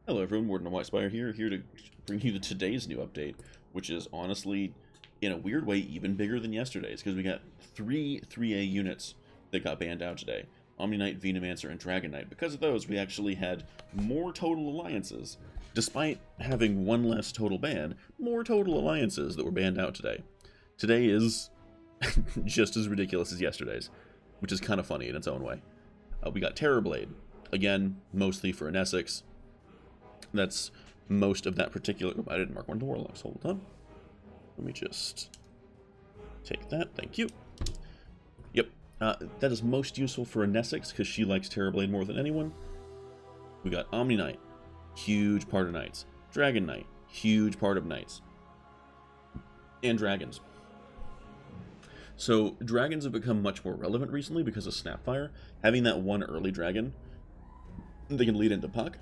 Hello everyone, Warden and Whitespire here to bring you today's new update, which is honestly, in a weird way, even bigger than yesterday's, because we got three 3A units that got banned out today. Omni Knight, Venumancer, and Dragon Knight. Because of those, we actually had more total alliances. Despite having one less total ban, more total alliances that were banned out today. Today is just as ridiculous as yesterday's, which is kind of funny in its own way. We got Terrorblade, again, mostly for an Essex. That's most of that particular... Oh, I didn't mark one of the Warlocks. Hold on. Let me just take that. Thank you. Yep. That is most useful for a Nessex, because she likes Terrorblade more than anyone. We got Omni Knight. Huge part of Knights. Dragon Knight. Huge part of Knights. And Dragons. So, Dragons have become much more relevant recently because of Snapfire. Having that one early Dragon, they can lead into Puck.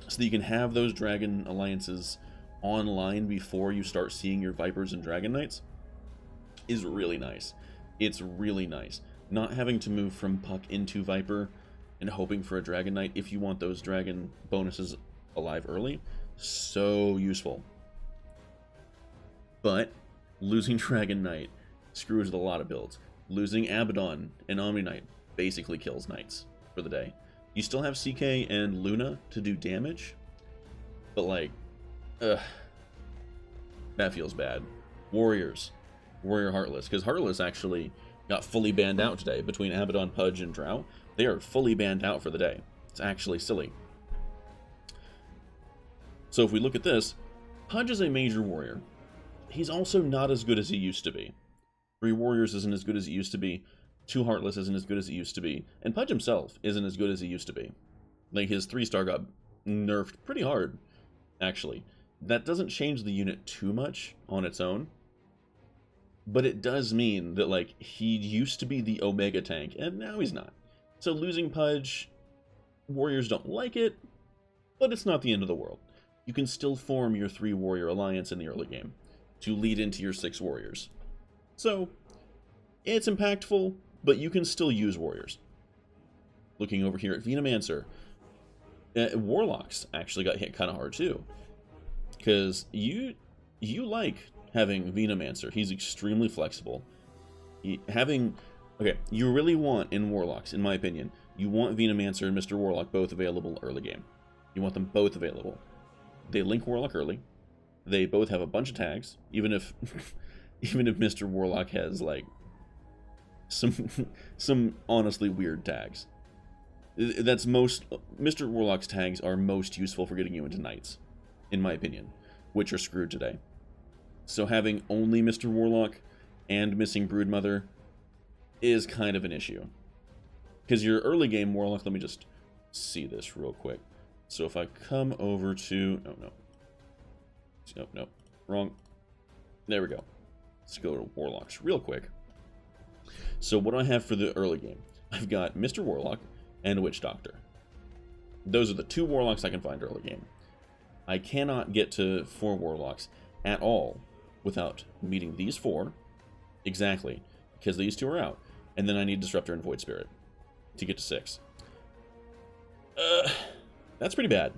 So that you can have those Dragon Alliances online before you start seeing your Vipers and Dragon Knights is really nice. It's really nice. Not having to move from Puck into Viper and hoping for a Dragon Knight if you want those Dragon bonuses alive early. So useful. But losing Dragon Knight screws with a lot of builds. Losing Abaddon and Omni Knight basically kills Knights for the day. You still have CK and Luna to do damage, but like, that feels bad. Warriors. Warrior Heartless, because Heartless actually got fully banned out today between Abaddon, Pudge, and Drow. They are fully banned out for the day. It's actually silly. So if we look at this, Pudge is a major warrior. He's also not as good as he used to be. 3 Warriors isn't as good as it used to be. 2 Heartless isn't as good as it used to be, and Pudge himself isn't as good as he used to be. Like, his 3-star got nerfed pretty hard, actually. That doesn't change the unit too much on its own, but it does mean that, like, he used to be the Omega tank, and now he's not. So losing Pudge, Warriors don't like it, but it's not the end of the world. You can still form your 3 Warrior Alliance in the early game to lead into your 6 Warriors. So, it's impactful, but you can still use Warriors. Looking over here at Venumancer, Warlocks actually got hit kind of hard too, because you like having Venumancer. He's extremely flexible. Okay, you really want in Warlocks, in my opinion, you want Venumancer and Mr. Warlock both available early game. You want them both available. They link Warlock early. They both have a bunch of tags, even if even if Mr. Warlock has like some honestly weird tags. That's Mr. Warlock's tags are most useful for getting you into Knights, in my opinion, which are screwed today. So having only Mr. Warlock and missing Broodmother is kind of an issue. Because your early game Warlock, let me just see this real quick. So if I come over to, no, wrong. There we go. Let's go to Warlocks real quick. So what do I have for the early game? I've got Mr. Warlock and Witch Doctor. Those are the 2 Warlocks I can find early game. I cannot get to 4 Warlocks at all without meeting these 4 exactly, because these 2 are out, and then I need Disruptor and Void Spirit to get to 6. That's pretty bad.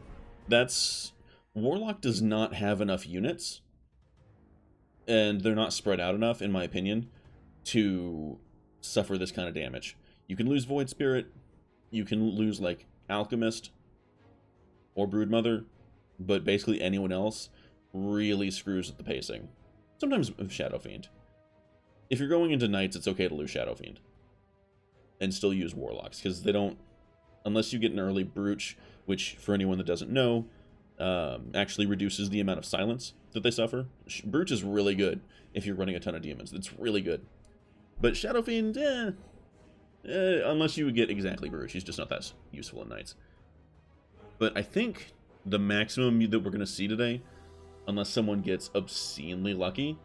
Warlock does not have enough units, and they're not spread out enough, in my opinion, to suffer this kind of damage. You can lose Void Spirit, you can lose like Alchemist or Broodmother, but basically anyone else really screws with the pacing. Sometimes Shadow Fiend. If you're going into Knights, it's okay to lose Shadow Fiend and still use Warlocks, because they don't, unless you get an early Brooch, which for anyone that doesn't know, actually reduces the amount of silence that they suffer. Brooch is really good if you're running a ton of demons. It's really good. But Shadow Fiend, unless you get exactly Brooch, he's just not that useful in Knights. But I think the maximum that we're going to see today, unless someone gets obscenely lucky,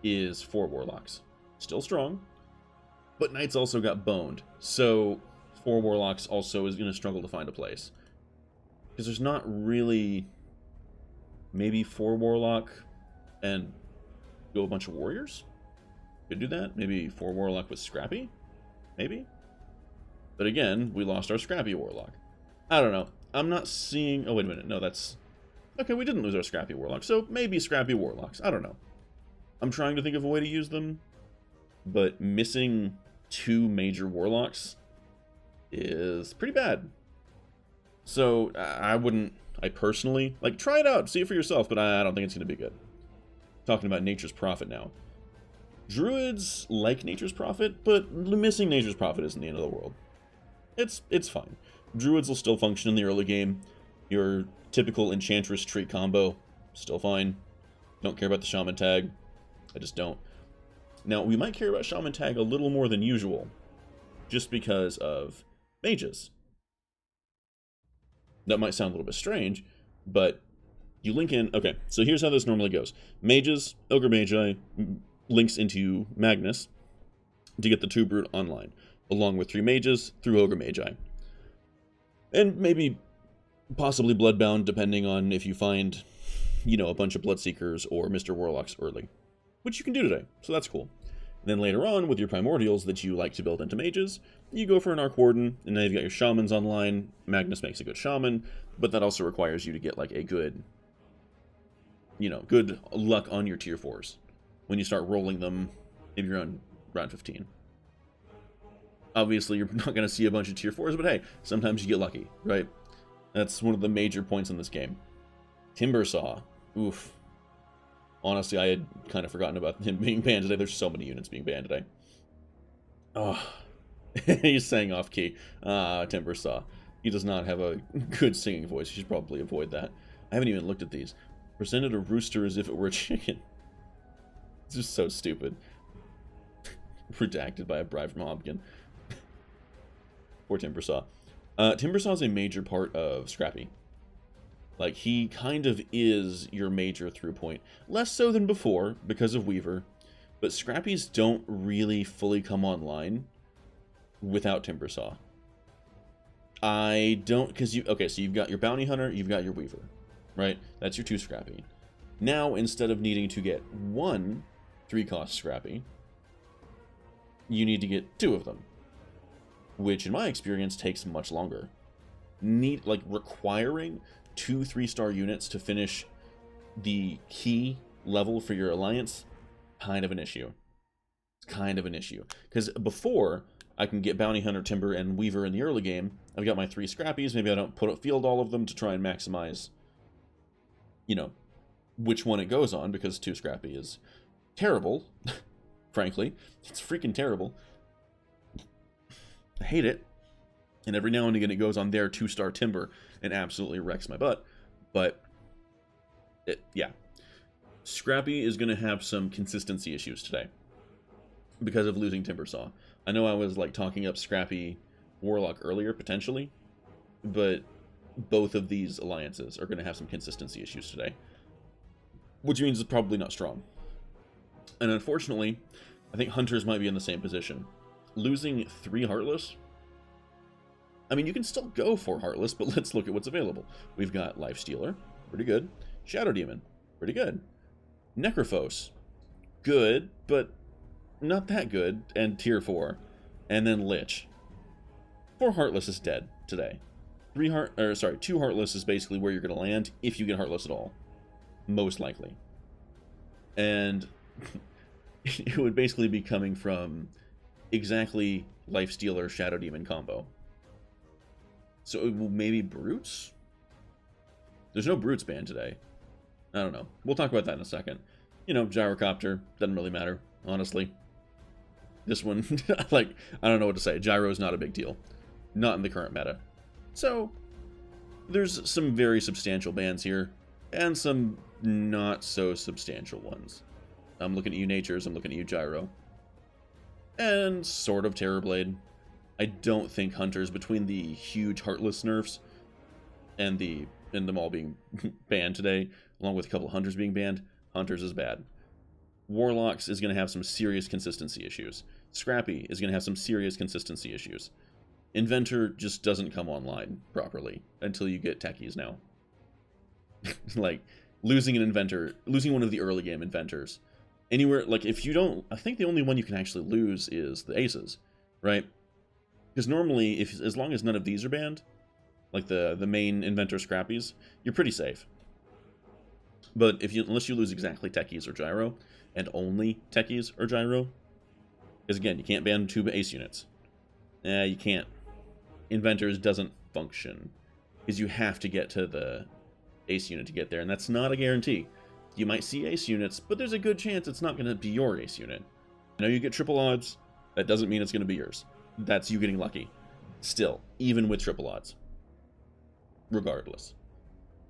is 4 Warlocks. Still strong, but Knights also got boned. So 4 Warlocks also is going to struggle to find a place. Because there's not really... Maybe 4 Warlock and go a bunch of Warriors? Could do that. Maybe 4 Warlock with Scrappy? Maybe? But again, we lost our Scrappy Warlock. I don't know. I'm not seeing... Oh, wait a minute. No, that's... Okay, we didn't lose our Scrappy Warlocks, so maybe Scrappy Warlocks. I don't know. I'm trying to think of a way to use them, but missing 2 major Warlocks is pretty bad. So, I personally... Like, try it out, see it for yourself, but I don't think it's going to be good. Talking about Nature's Prophet now. Druids like Nature's Prophet, but missing Nature's Prophet isn't the end of the world. It's fine. Druids will still function in the early game. Your typical Enchantress trait combo, still fine. Don't care about the Shaman tag. I just don't. Now, we might care about Shaman tag a little more than usual, just because of mages. That might sound a little bit strange, but you link in... Okay, so here's how this normally goes. Mages, Ogre Magi, links into Magnus to get the 2 Brute online, along with 3 mages through Ogre Magi. And maybe possibly Bloodbound, depending on if you find, you know, a bunch of Bloodseekers or Mr. Warlocks early, which you can do today, so that's cool. And then later on, with your Primordials that you like to build into mages, you go for an Arc Warden, and now you've got your Shamans online. Magnus makes a good Shaman, but that also requires you to get, like, a good, you know, good luck on your tier 4s. When you start rolling them, if you're on round 15. Obviously, you're not going to see a bunch of tier 4s, but hey, sometimes you get lucky, right? That's one of the major points in this game. Timbersaw. Oof. Honestly, I had kind of forgotten about him being banned today. There's so many units being banned today. Oh. He's saying off key. Timbersaw. He does not have a good singing voice. You should probably avoid that. I haven't even looked at these. Presented a rooster as if it were a chicken. It's just so stupid. Redacted by a bribe from Hobkin. Poor Timbersaw. Timbersaw is a major part of Scrappy. Like, he kind of is your major through point. Less so than before, because of Weaver. But Scrappies don't really fully come online without Timbersaw. I don't... Because you... Okay, so you've got your Bounty Hunter, you've got your Weaver. Right? That's your 2 Scrappy. Now, instead of needing to get 1 3-cost Scrappy, you need to get 2 of them. Which, in my experience, takes much longer. Requiring 2 3-star units to finish the key level for your alliance, kind of an issue. It's kind of an issue. Because before, I can get Bounty Hunter, Timber, and Weaver in the early game. I've got my 3 Scrappies. Maybe I don't field all of them to try and maximize, you know, which one it goes on, because 2 Scrappy is terrible. Frankly, it's freaking terrible. I hate it. And every now and again it goes on their 2-star Timber and absolutely wrecks my butt. But, yeah. Scrappy is going to have some consistency issues today because of losing Timbersaw. I know I was, like, talking up Scrappy Warlock earlier, potentially, but both of these alliances are going to have some consistency issues today, which means it's probably not strong. And unfortunately, I think Hunters might be in the same position. Losing 3 Heartless... I mean, you can still go for Heartless, but let's look at what's available. We've got Lifestealer, pretty good. Shadow Demon, pretty good. Necrophos, good, but not that good, and tier 4. And then Lich. 4 Heartless is dead today. 2 Heartless is basically where you're going to land, if you get Heartless at all. Most likely. And it would basically be coming from exactly Lifestealer Shadow Demon combo. So maybe Brutes? There's no Brutes banned today. I don't know. We'll talk about that in a second. You know, Gyrocopter, doesn't really matter, honestly. This one, like, I don't know what to say. Gyro's not a big deal. Not in the current meta. So, there's some very substantial bans here, and some not so substantial ones. I'm looking at you, Natures, I'm looking at you, Gyro. And sort of Terrorblade. I don't think Hunters, between the huge Heartless nerfs and them all being banned today, along with a couple of Hunters being banned, Hunters is bad. Warlocks is going to have some serious consistency issues. Scrappy is going to have some serious consistency issues. Inventor just doesn't come online properly until you get techies now. Like, losing an Inventor, losing one of the early game Inventors. Anywhere, like, if you don't, I think the only one you can actually lose is the Aces, right? Because normally, as long as none of these are banned, like the main inventor scrappies, you're pretty safe. But unless you lose exactly techies or gyro, and only techies or gyro, because again, you can't ban 2 ace units. You can't. Inventors doesn't function, because you have to get to the ace unit to get there, and that's not a guarantee. You might see ace units, but there's a good chance it's not going to be your ace unit. I know you get triple odds, that doesn't mean it's going to be yours. That's you getting lucky. Still, even with triple odds. Regardless.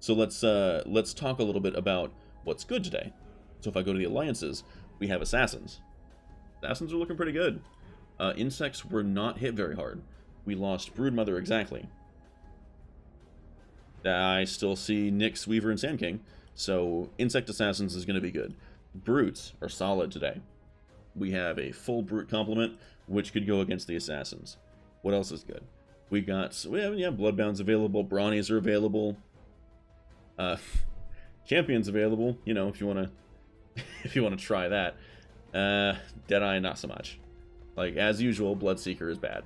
So let's talk a little bit about what's good today. So if I go to the alliances, we have assassins. Assassins are looking pretty good. Insects were not hit very hard. We lost Broodmother exactly. I still see Nyx, Weaver, and Sand King, so Insect Assassins is going to be good. Brutes are solid today. We have a full Brute complement, which could go against the Assassins. What else is good? We have Bloodbounds available, Brawnies are available, Champions available, you know, if you want to try that. Deadeye, not so much. Like, as usual, Bloodseeker is bad.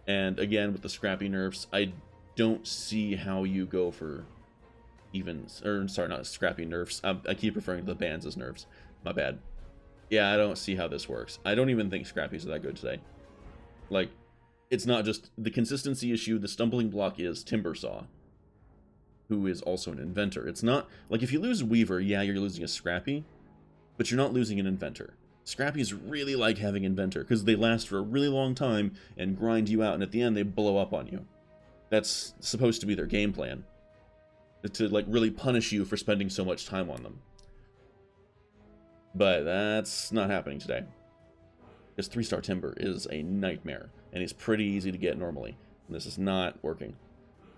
And again, with the scrappy nerfs, I don't see how you go for evens, or sorry, not scrappy nerfs. I keep referring to the bans as nerfs. My bad. Yeah, I don't see how this works. I don't even think scrappies are that good today. Like, it's not just the consistency issue. The stumbling block is Timbersaw, who is also an inventor. It's not like if you lose Weaver, yeah, you're losing a scrappy, but you're not losing an inventor. Scrappies really like having inventor because they last for a really long time and grind you out, and at the end they blow up on you. That's supposed to be their game plan, to like really punish you for spending so much time on them. But that's not happening today, because 3-star Timber is a nightmare and he's pretty easy to get normally, and this is not working.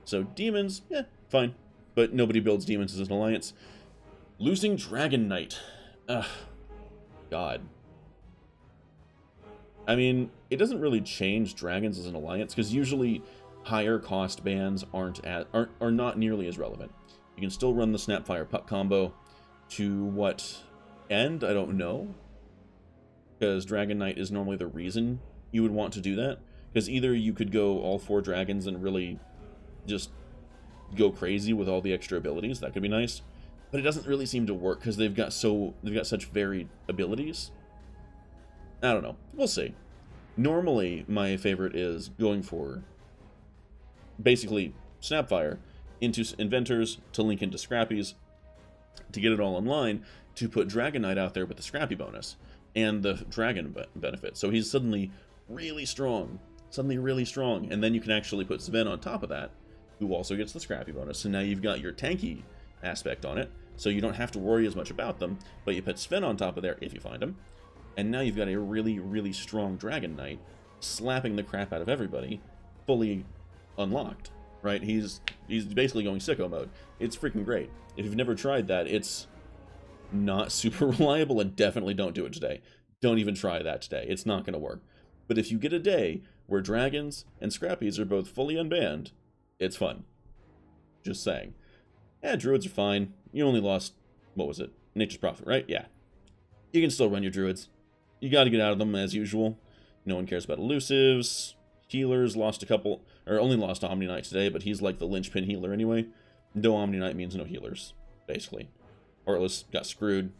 So demons, yeah, fine, but nobody builds demons as an alliance. Losing Dragon Knight, ugh, God. I mean, it doesn't really change dragons as an alliance, because usually higher cost bans are not nearly as relevant. You can still run the Snapfire Puck combo. To what end, I don't know, because Dragon Knight is normally the reason you would want to do that, because either you could go all 4 dragons and really just go crazy with all the extra abilities. That could be nice, but it doesn't really seem to work because they've got such varied abilities. I don't know. We'll see. Normally, my favorite is going for basically Snapfire into Inventors to link into Scrappies to get it all online, to put Dragon Knight out there with the Scrappy bonus and the Dragon benefit. So he's suddenly really strong. And then you can actually put Sven on top of that, who also gets the Scrappy bonus. So now you've got your tanky aspect on it, so you don't have to worry as much about them, but you put Sven on top of there if you find him. And now you've got a really, really strong Dragon Knight slapping the crap out of everybody, fully unlocked, right? He's basically going sicko mode. It's freaking great. If you've never tried that, it's not super reliable, and definitely don't do it today. Don't even try that today. It's not going to work. But if you get a day where dragons and scrappies are both fully unbanned, it's fun. Just saying. Yeah, druids are fine. You only lost, what was it? Nature's Prophet, right? Yeah. You can still run your druids. You got to get out of them as usual. No one cares about elusives. Healers lost a couple, or only lost Omni Knight today, but he's like the linchpin healer anyway. No Omni Knight means no healers, basically. Heartless got screwed.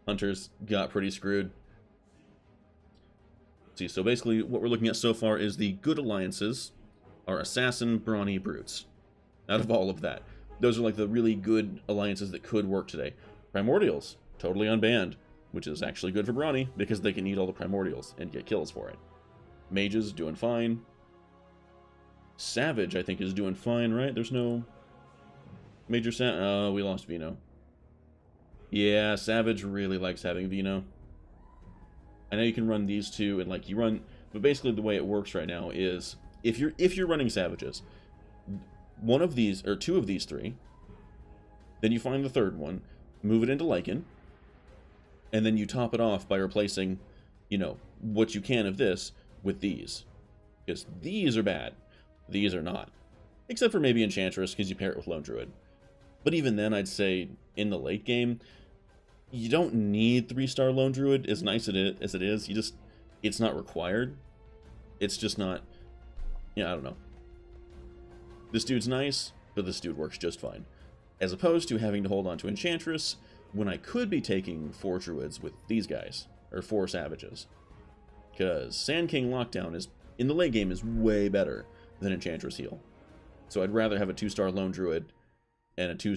Hunters got pretty screwed. See, so basically what we're looking at so far is the good alliances are Assassin, Brawny, Brutes. Out of all of that, those are like the really good alliances that could work today. Primordials, totally unbanned, which is actually good for Brawny because they can eat all the Primordials and get kills for it. Mages doing fine. Savage, I think, is doing fine, right? There's no major we lost Vino. Yeah, Savage really likes having Vino. I know you can run these two, and like you run, but basically the way it works right now is if you're running Savages, one of these or 2 of these 3, then you find the 3rd one, move it into Lycan, and then you top it off by replacing, you know, what you can of this with these, because these are bad, these are not, except for maybe Enchantress because you pair it with Lone Druid. But even then, I'd say in the late game, you don't need 3-star Lone Druid, as nice as it is. You just, it's not required. It's just not, yeah, I don't know. This dude's nice, but this dude works just fine. As opposed to having to hold on to Enchantress when I could be taking 4 Druids with these guys, or 4 Savages. Because Sand King Lockdown is, in the late game, is way better than Enchantress Heal. So I'd rather have a 2-star Lone Druid and a 2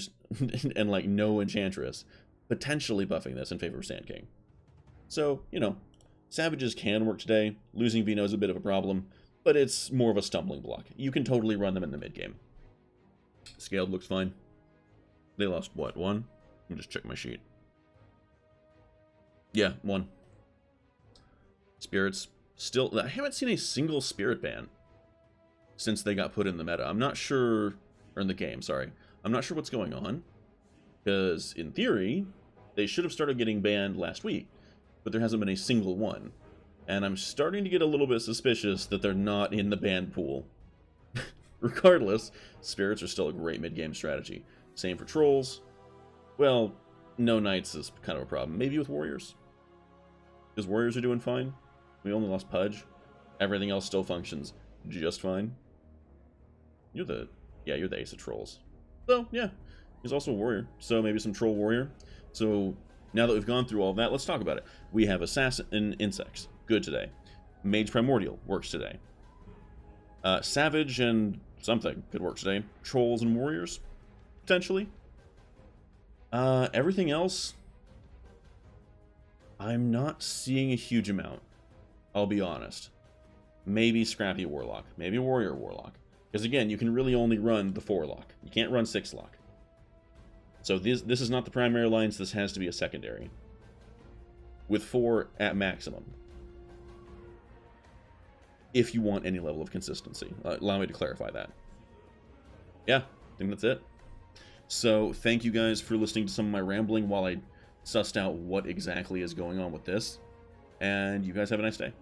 and like no Enchantress, potentially buffing this in favor of Sand King. So, you know, Savages can work today. Losing Vino is a bit of a problem, but it's more of a stumbling block. You can totally run them in the mid-game. Scaled looks fine. They lost, what, 1? Let me just check my sheet. Yeah, 1. Spirits, still... I haven't seen a single Spirit ban since they got put in the meta. I'm not sure... Or in the game, sorry. I'm not sure what's going on. Because, in theory, they should have started getting banned last week. But there hasn't been a single one. And I'm starting to get a little bit suspicious that they're not in the banned pool. Regardless, Spirits are still a great mid-game strategy. Same for Trolls. Well, no Knights is kind of a problem. Maybe with Warriors. Because Warriors are doing fine. We only lost Pudge. Everything else still functions just fine. You're the ace of Trolls. So, yeah. He's also a Warrior. So maybe some Troll Warrior. So, now that we've gone through all of that, let's talk about it. We have Assassin and Insects. Good today. Mage Primordial works today. Savage and something could work today. Trolls and Warriors, potentially. Everything else, I'm not seeing a huge amount. I'll be honest. Maybe Scrappy Warlock. Maybe Warrior Warlock. Because again, you can really only run the 4-lock. You can't run 6-lock. So this is not the primary alliance. This has to be a secondary. With 4 at maximum. If you want any level of consistency. Allow me to clarify that. Yeah, I think that's it. So thank you guys for listening to some of my rambling while I sussed out what exactly is going on with this. And you guys have a nice day.